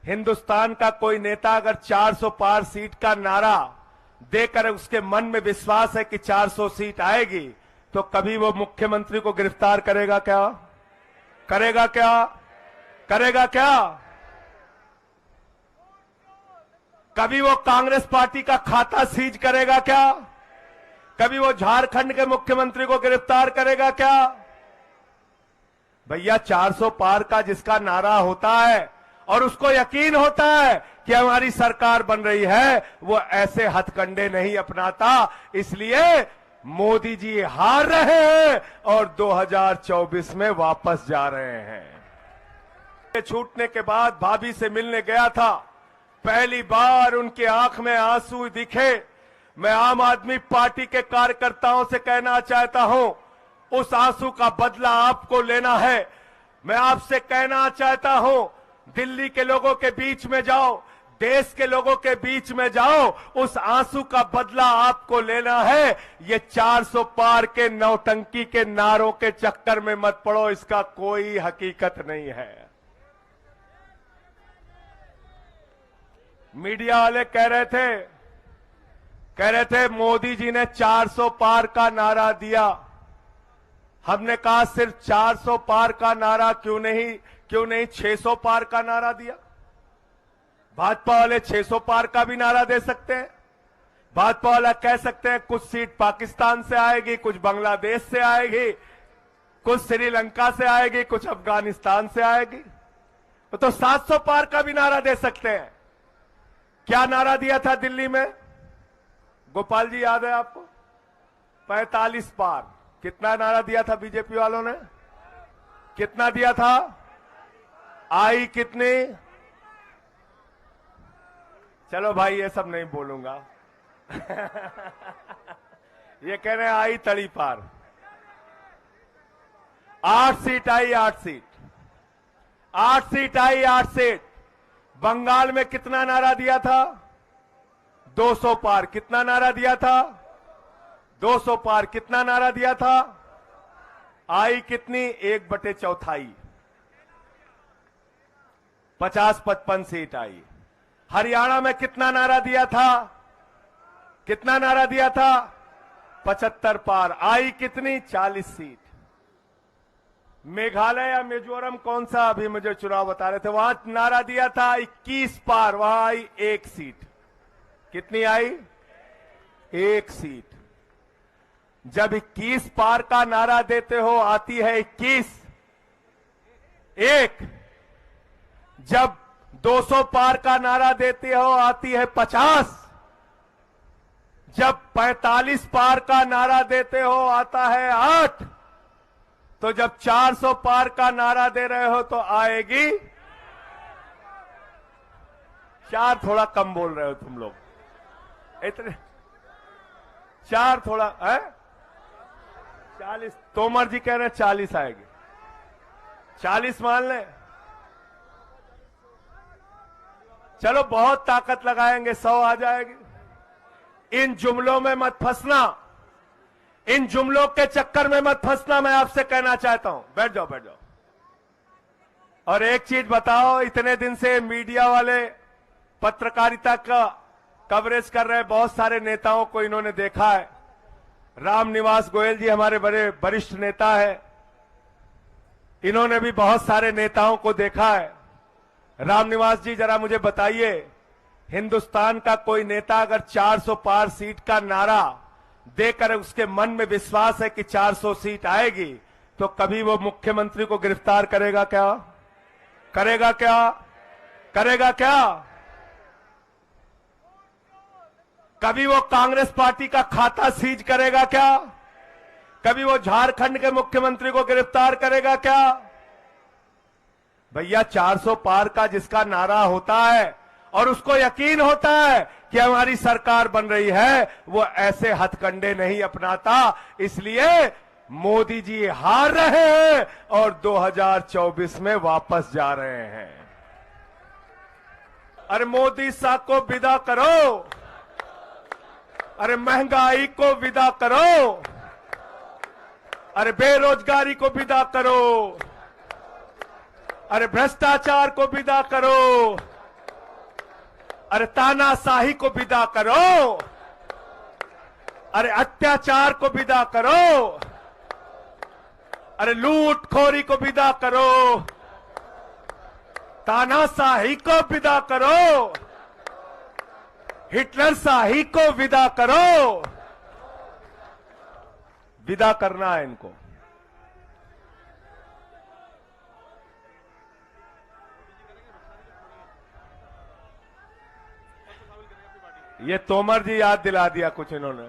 हिंदुस्तान का कोई नेता अगर 400 पार सीट का नारा देकर उसके मन में विश्वास है कि 400 सीट आएगी, तो कभी वो मुख्यमंत्री को गिरफ्तार करेगा क्या? करेगा क्या? करेगा क्या? कभी वो कांग्रेस पार्टी का खाता सीज करेगा क्या? कभी वो झारखंड के मुख्यमंत्री को गिरफ्तार करेगा क्या? भैया 400 पार का जिसका नारा होता है और उसको यकीन होता है कि हमारी सरकार बन रही है, वो ऐसे हथकंडे नहीं अपनाता। इसलिए मोदी जी हार रहे हैं और 2024 में वापस जा रहे हैं। छूटने के बाद भाभी से मिलने गया था, पहली बार उनकी आंख में आंसू दिखे। मैं आम आदमी पार्टी के कार्यकर्ताओं से कहना चाहता हूं, उस आंसू का बदला आपको लेना है। मैं आपसे कहना चाहता हूं, दिल्ली के लोगों के बीच में जाओ, देश के लोगों के बीच में जाओ, उस आंसू का बदला आपको लेना है। ये 400 पार के नौटंकी के नारों के चक्कर में मत पड़ो, इसका कोई हकीकत नहीं है। मीडिया वाले कह रहे थे मोदी जी ने 400 पार का नारा दिया। हमने कहा सिर्फ 400 पार का नारा क्यों नहीं 600 पार का नारा दिया? भाजपा वाले 600 पार का भी नारा दे सकते हैं। भाजपा वाला कह सकते हैं कुछ सीट पाकिस्तान से आएगी, कुछ बांग्लादेश से आएगी, कुछ श्रीलंका से आएगी, कुछ अफगानिस्तान से आएगी। तो 700 पार का भी नारा दे सकते हैं। क्या नारा दिया था दिल्ली में? गोपाल जी याद है आपको? 45 पार। कितना नारा दिया था बीजेपी वालों ने? कितना दिया था? आई कितनी? चलो भाई ये सब नहीं बोलूंगा। ये कह रहे हैं आई तड़ी पार। 8 सीट आई, 8 सीट। 8 सीट आई, 8 सीट। बंगाल में कितना नारा दिया था? 200 पार। कितना नारा दिया था? 200 पार। कितना नारा दिया था? आई कितनी? 1/4। 50-55 सीट आई। हरियाणा में कितना नारा दिया था? कितना नारा दिया था? 75 पार। आई कितनी? 40 सीट। मेघालय या मिजोरम कौन सा अभी मुझे चुनाव बता रहे थे, वहां नारा दिया था 21 पार, वहां आई 1 सीट। कितनी आई? 1 सीट। जब 21 पार का नारा देते हो आती है 21, 1। जब 200 पार का नारा देते हो आती है 50। जब 45 पार का नारा देते हो आता है 8। तो जब 400 पार का नारा दे रहे हो तो आएगी 4। थोड़ा कम बोल रहे हो तुम लोग, इतने 4 थोड़ा है। 40 तोमर जी कह रहे हैं 40 आएगी। 40 मान लें। चलो बहुत ताकत लगाएंगे, 100 आ जाएगी। इन जुमलों में मत फंसना, इन जुमलों के चक्कर में मत फंसना, मैं आपसे कहना चाहता हूं। बैठ जाओ, बैठ जाओ। और एक चीज बताओ, इतने दिन से मीडिया वाले पत्रकारिता का कवरेज कर रहे हैं, बहुत सारे नेताओं को इन्होंने देखा है। रामनिवास गोयल जी हमारे बड़े वरिष्ठ नेता है, इन्होंने भी बहुत सारे नेताओं को देखा है। रामनिवास जी जरा मुझे बताइए, हिंदुस्तान का कोई नेता अगर 400 पार सीट का नारा देकर उसके मन में विश्वास है कि 400 सीट आएगी, तो कभी वो मुख्यमंत्री को गिरफ्तार करेगा क्या? करेगा क्या? करेगा क्या? कभी वो कांग्रेस पार्टी का खाता सीज करेगा क्या? कभी वो झारखंड के मुख्यमंत्री को गिरफ्तार करेगा क्या? भैया 400 पार का जिसका नारा होता है और उसको यकीन होता है कि हमारी सरकार बन रही है, वो ऐसे हथकंडे नहीं अपनाता। इसलिए मोदी जी हार रहे हैं और 2024 में वापस जा रहे हैं। अरे मोदी साहब को विदा करो, अरे महंगाई को विदा करो, अरे बेरोजगारी को विदा करो, अरे भ्रष्टाचार को विदा करो, अरे तानाशाही को विदा करो, अरे अत्याचार को विदा करो, अरे लूटखोरी को विदा करो, तानाशाही को विदा करो, हिटलर शाही को विदा करो। विदा करना है इनको। ये तोमर जी याद दिला दिया कुछ इन्होंने,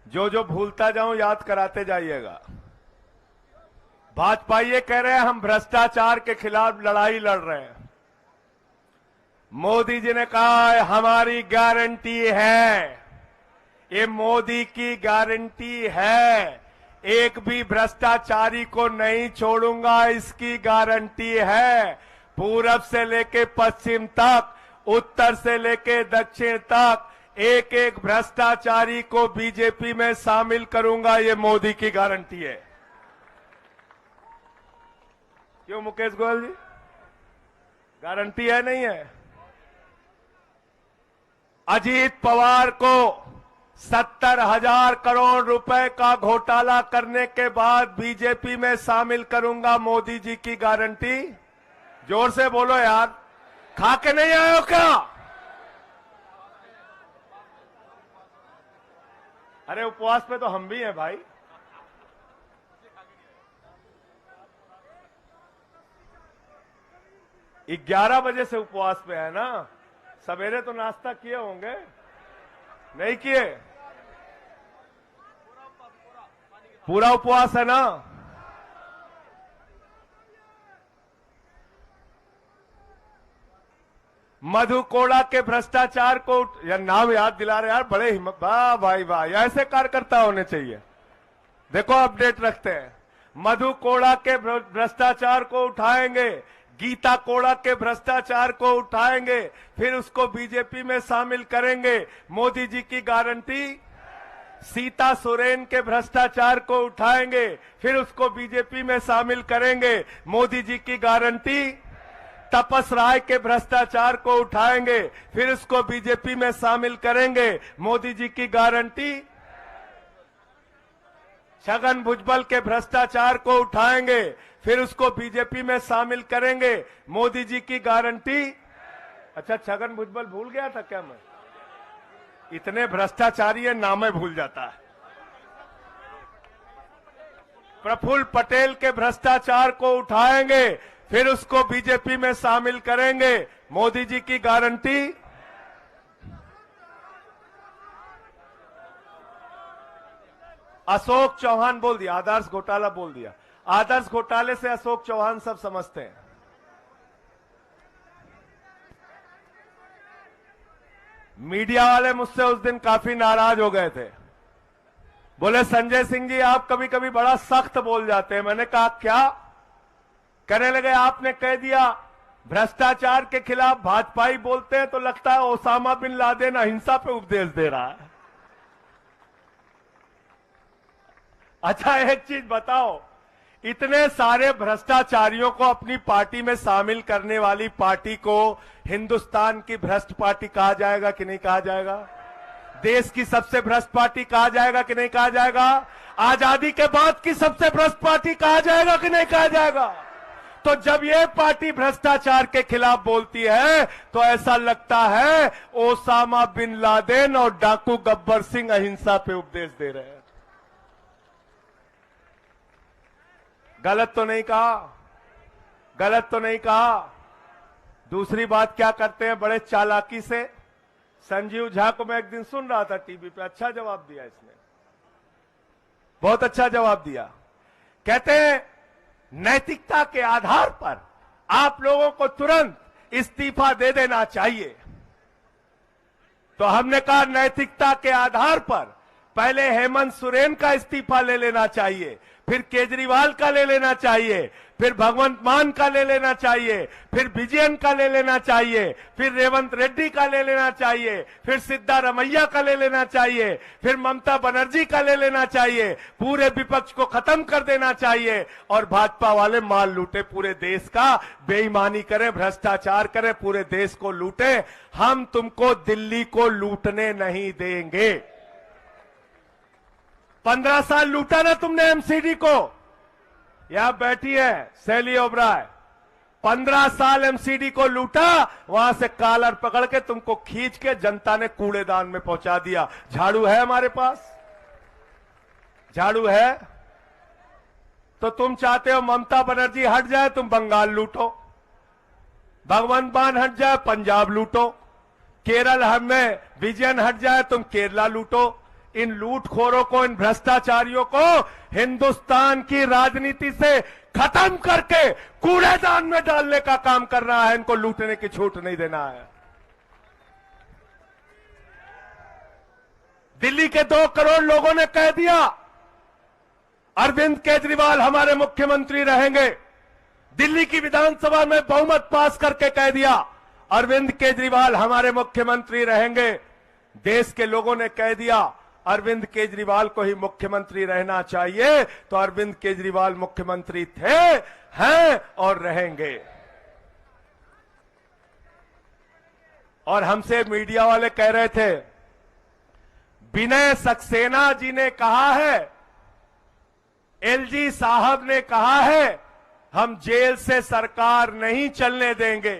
जो जो भूलता जाऊं याद कराते जाइएगा। भाजपा ये कह रहे हैं हम भ्रष्टाचार के खिलाफ लड़ाई लड़ रहे हैं। मोदी जी ने कहा है हमारी गारंटी है, ये मोदी की गारंटी है, एक भी भ्रष्टाचारी को नहीं छोड़ूंगा, इसकी गारंटी है। पूरब से लेके पश्चिम तक, उत्तर से लेके दक्षिण तक, एक एक भ्रष्टाचारी को बीजेपी में शामिल करूंगा, ये मोदी की गारंटी है। क्यों मुकेश गोयल जी, गारंटी है नहीं है? अजीत पवार को 70,000 करोड़ रुपए का घोटाला करने के बाद बीजेपी में शामिल करूंगा, मोदी जी की गारंटी। जोर से बोलो यार, खा के नहीं आए हो क्या? अरे उपवास पे तो हम भी हैं भाई। ये 11 बजे से उपवास पे है ना, सवेरे तो नाश्ता किए होंगे, नहीं किए? पूरा उपवास है ना? मधु कोड़ा के भ्रष्टाचार को यार नाम याद दिला रहे यार, बड़े हिम्मत, वाह भाई वाह, ऐसे कार्यकर्ता होने चाहिए। देखो अपडेट रखते हैं, मधु कोड़ा के भ्रष्टाचार को उठाएंगे, गीता कोड़ा के भ्रष्टाचार को उठाएंगे, फिर उसको बीजेपी में शामिल करेंगे, मोदी जी की गारंटी। सीता सोरेन के भ्रष्टाचार को उठाएंगे, फिर उसको बीजेपी में शामिल करेंगे, मोदी जी की गारंटी। तपस राय के भ्रष्टाचार को उठाएंगे, फिर उसको बीजेपी में शामिल करेंगे, मोदी जी की गारंटी। छगन भुजबल के भ्रष्टाचार को उठाएंगे, फिर उसको बीजेपी में शामिल करेंगे, मोदी जी की गारंटी। अच्छा, छगन भुजबल भूल गया था क्या मैं? इतने भ्रष्टाचारी है, नाम भूल जाता है। प्रफुल्ल पटेल के भ्रष्टाचार को उठाएंगे, फिर उसको बीजेपी में शामिल करेंगे, मोदी जी की गारंटी। अशोक चौहान बोल दिया, आदर्श घोटाला बोल दिया। आदर्श घोटाले से अशोक चौहान सब समझते हैं। मीडिया वाले मुझसे उस दिन काफी नाराज हो गए थे, बोले संजय सिंह जी आप कभी कभी बड़ा सख्त बोल जाते हैं। मैंने कहा क्या? कहने लगे आपने कह दिया भ्रष्टाचार के खिलाफ भाजपाई बोलते हैं तो लगता है ओसामा बिन लादेन अहिंसा पे उपदेश दे रहा है। अच्छा एक चीज बताओ, इतने सारे भ्रष्टाचारियों को अपनी पार्टी में शामिल करने वाली पार्टी को हिंदुस्तान की भ्रष्ट पार्टी कहा जाएगा कि नहीं कहा जाएगा? देश की सबसे भ्रष्ट पार्टी कहा जाएगा कि नहीं कहा जाएगा? आजादी के बाद की सबसे भ्रष्ट पार्टी कहा जाएगा कि नहीं कहा जाएगा? तो जब ये पार्टी भ्रष्टाचार के खिलाफ बोलती है तो ऐसा लगता है ओसामा बिन लादेन और डाकू गब्बर सिंह अहिंसा पे उपदेश दे रहे हैं। गलत तो नहीं कहा? गलत तो नहीं कहा? दूसरी बात क्या करते हैं बड़े चालाकी से, संजीव झा को मैं एक दिन सुन रहा था टीवी पे, अच्छा जवाब दिया इसने, बहुत अच्छा जवाब दिया। कहते हैं नैतिकता के आधार पर आप लोगों को तुरंत इस्तीफा दे देना चाहिए। तो हमने कहा नैतिकता के आधार पर पहले हेमंत सोरेन का इस्तीफा ले लेना चाहिए, फिर केजरीवाल का ले लेना चाहिए, फिर भगवंत मान का ले लेना चाहिए, फिर विजयन का ले लेना चाहिए, फिर रेवंत रेड्डी का ले लेना चाहिए, फिर सिद्धारमैया का ले लेना चाहिए, फिर ममता बनर्जी का ले लेना चाहिए। पूरे विपक्ष को खत्म कर देना चाहिए और भाजपा वाले माल लूटे, पूरे देश का बेईमानी करें, भ्रष्टाचार करें, पूरे देश को लूटे। हम तुमको दिल्ली को लूटने नहीं देंगे। 15 साल लूटा ना तुमने एमसीडी को। यहां बैठी है शैली ओबराय, 15 साल एमसीडी को लूटा, वहां से कॉलर पकड़ के तुमको खींच के जनता ने कूड़ेदान में पहुंचा दिया। झाड़ू है हमारे पास? झाड़ू है? तो तुम चाहते हो ममता बनर्जी हट जाए, तुम बंगाल लूटो, भगवंत मान हट जाए, पंजाब लूटो, केरल में विजयन हट जाए, तुम केरला लूटो। इन लूटखोरों को, इन भ्रष्टाचारियों को हिंदुस्तान की राजनीति से खत्म करके कूड़ेदान में डालने का काम करना है। इनको लूटने की छूट नहीं देना है। दिल्ली के 2 करोड़ लोगों ने कह दिया अरविंद केजरीवाल हमारे मुख्यमंत्री रहेंगे। दिल्ली की विधानसभा में बहुमत पास करके कह दिया अरविंद केजरीवाल हमारे मुख्यमंत्री रहेंगे। देश के लोगों ने कह दिया अरविंद केजरीवाल को ही मुख्यमंत्री रहना चाहिए, तो अरविंद केजरीवाल मुख्यमंत्री थे, हैं और रहेंगे। और हमसे मीडिया वाले कह रहे थे विनय सक्सेना जी ने कहा है, एलजी साहब ने कहा है हम जेल से सरकार नहीं चलने देंगे।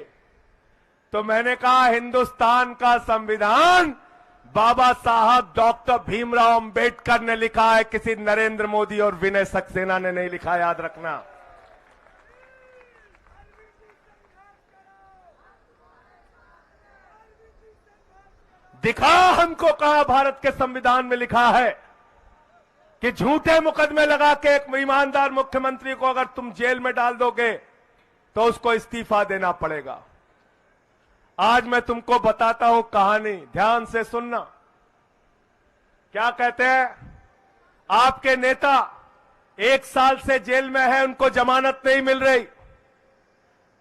तो मैंने कहा हिंदुस्तान का संविधान बाबा साहब डॉक्टर भीमराव अंबेडकर ने लिखा है, किसी नरेंद्र मोदी और विनय सक्सेना ने नहीं लिखा, याद रखना। दिखा हमको कहां भारत के संविधान में लिखा है कि झूठे मुकदमे लगा के एक ईमानदार मुख्यमंत्री को अगर तुम जेल में डाल दोगे तो उसको इस्तीफा देना पड़ेगा। आज मैं तुमको बताता हूं कहानी, ध्यान से सुनना। क्या कहते हैं, आपके नेता 1 साल से जेल में है, उनको जमानत नहीं मिल रही।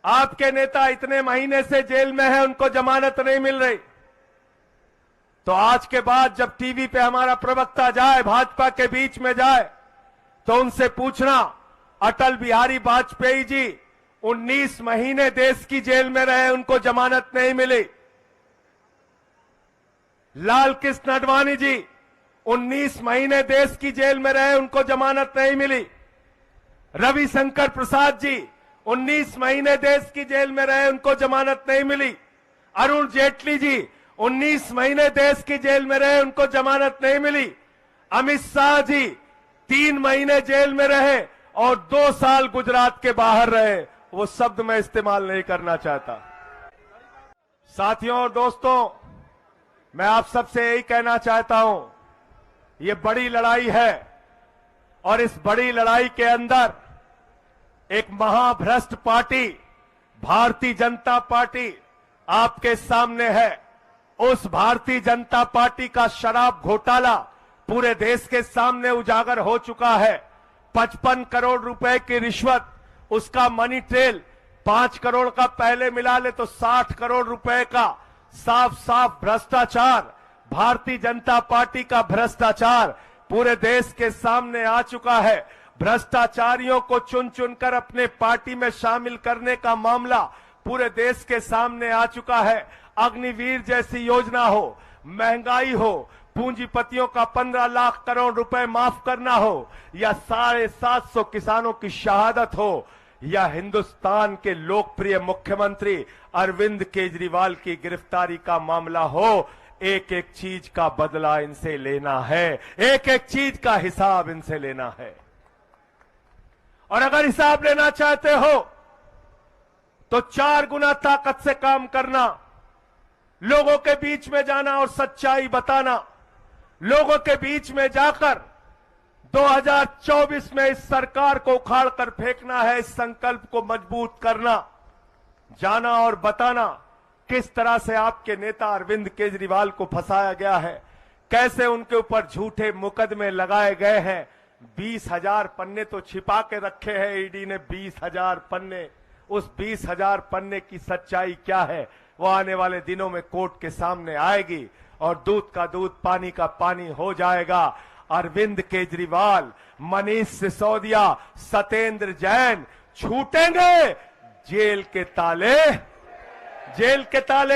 आपके नेता इतने महीने से जेल में है, उनको जमानत नहीं मिल रही। तो आज के बाद जब टीवी पे हमारा प्रवक्ता जाए, भाजपा के बीच में जाए, तो उनसे पूछना अटल बिहारी वाजपेयी जी 19 महीने देश की जेल में रहे, उनको जमानत नहीं मिली। लाल कृष्ण आडवाणी जी 19 महीने देश की जेल में रहे, उनको जमानत नहीं मिली। रविशंकर प्रसाद जी 19 महीने देश की जेल में रहे, उनको जमानत नहीं मिली। अरुण जेटली जी 19 महीने देश की जेल में रहे, उनको जमानत नहीं मिली। अमित शाह जी 3 महीने जेल में रहे और 2 साल गुजरात के बाहर रहे। वो शब्द मैं इस्तेमाल नहीं करना चाहता। साथियों और दोस्तों, मैं आप सबसे यही कहना चाहता हूं, ये बड़ी लड़ाई है और इस बड़ी लड़ाई के अंदर एक महाभ्रष्ट पार्टी भारतीय जनता पार्टी आपके सामने है। उस भारतीय जनता पार्टी का शराब घोटाला पूरे देश के सामने उजागर हो चुका है। 55 करोड़ रुपए की रिश्वत, उसका मनी ट्रेल, 5 करोड़ का पहले मिला ले तो 60 करोड़ रुपए का साफ साफ भ्रष्टाचार, भारतीय जनता पार्टी का भ्रष्टाचार पूरे देश के सामने आ चुका है। भ्रष्टाचारियों को चुन चुनकर अपने पार्टी में शामिल करने का मामला पूरे देश के सामने आ चुका है। अग्निवीर जैसी योजना हो, महंगाई हो, पूंजीपतियों का 15 लाख करोड़ रुपए माफ करना हो, या 750 किसानों की शहादत हो, या हिंदुस्तान के लोकप्रिय मुख्यमंत्री अरविंद केजरीवाल की गिरफ्तारी का मामला हो, एक एक चीज का बदला इनसे लेना है, एक एक चीज का हिसाब इनसे लेना है। और अगर हिसाब लेना चाहते हो तो 4 गुना ताकत से काम करना, लोगों के बीच में जाना और सच्चाई बताना, लोगों के बीच में जाकर 2024 में इस सरकार को उखाड़ कर फेंकना है, इस संकल्प को मजबूत करना, जाना और बताना किस तरह से आपके नेता अरविंद केजरीवाल को फंसाया गया है, कैसे उनके ऊपर झूठे मुकदमे लगाए गए हैं। 20,000 पन्ने तो छिपा के रखे हैं ईडी ने, 20,000 पन्ने। उस 20,000 पन्ने की सच्चाई क्या है वो आने वाले दिनों में कोर्ट के सामने आएगी और दूध का दूध पानी का पानी हो जाएगा। अरविंद केजरीवाल, मनीष सिसोदिया, सत्येंद्र जैन छूटेंगे, जेल के ताले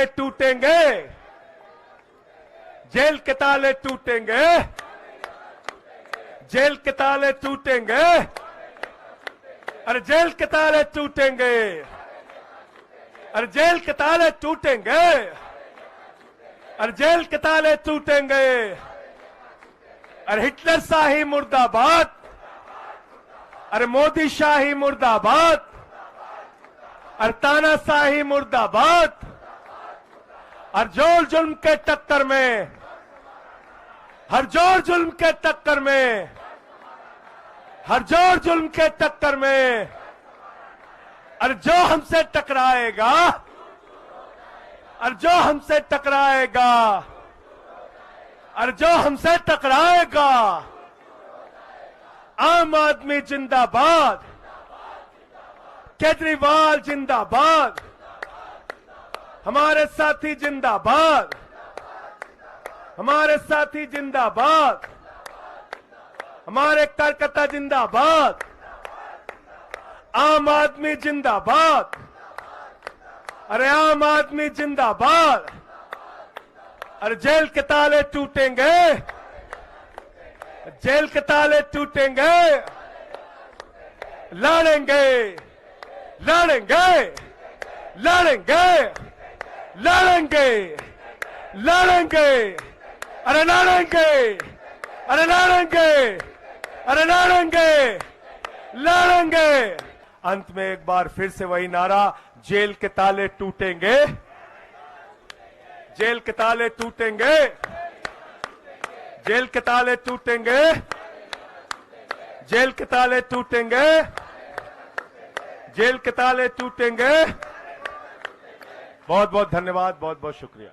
टूटेंगे, जेल के ताले टूटेंगे, जेल के ताले टूटेंगे, अरे जेल के ताले टूटेंगे, अरे जेल के ताले टूटेंगे, अरे जेल के ताले टूटेंगे। अरे हिटलर शाही मुर्दाबाद, अरे मोदी शाही मुर्दाबाद, अरे तानाशाही मुर्दाबाद। और जोर जुल्म के टक्कर में, हर जोर जुल्म के टक्कर में, हर जोर जुल्म के टक्कर में, और जो हमसे टकराएगा, और जो हमसे टकराएगा, और जो हमसे टकराएगा, आम आदमी जिंदाबाद, केजरीवाल जिंदाबाद, हमारे साथी जिंदाबाद, हमारे साथी जिंदाबाद, हमारे कार्यकर्ता जिंदाबाद, आम आदमी जिंदाबाद, अरे आम आदमी जिंदाबाद। अरे जेल के ताले टूटेंगे, जेल के ताले टूटेंगे, लड़ेंगे, लड़ेंगे, लड़ेंगे, लड़ेंगे, लड़ेंगे, अरे लड़ेंगे, अरे लड़ेंगे, अरे लड़ेंगे, लड़ेंगे। अंत में एक बार फिर से वही नारा, जेल के ताले टूटेंगे, जेल के ताले टूटेंगे, जेल के ताले टूटेंगे, जेल के ताले टूटेंगे, जेल के ताले टूटेंगे। बहुत बहुत धन्यवाद, बहुत बहुत शुक्रिया।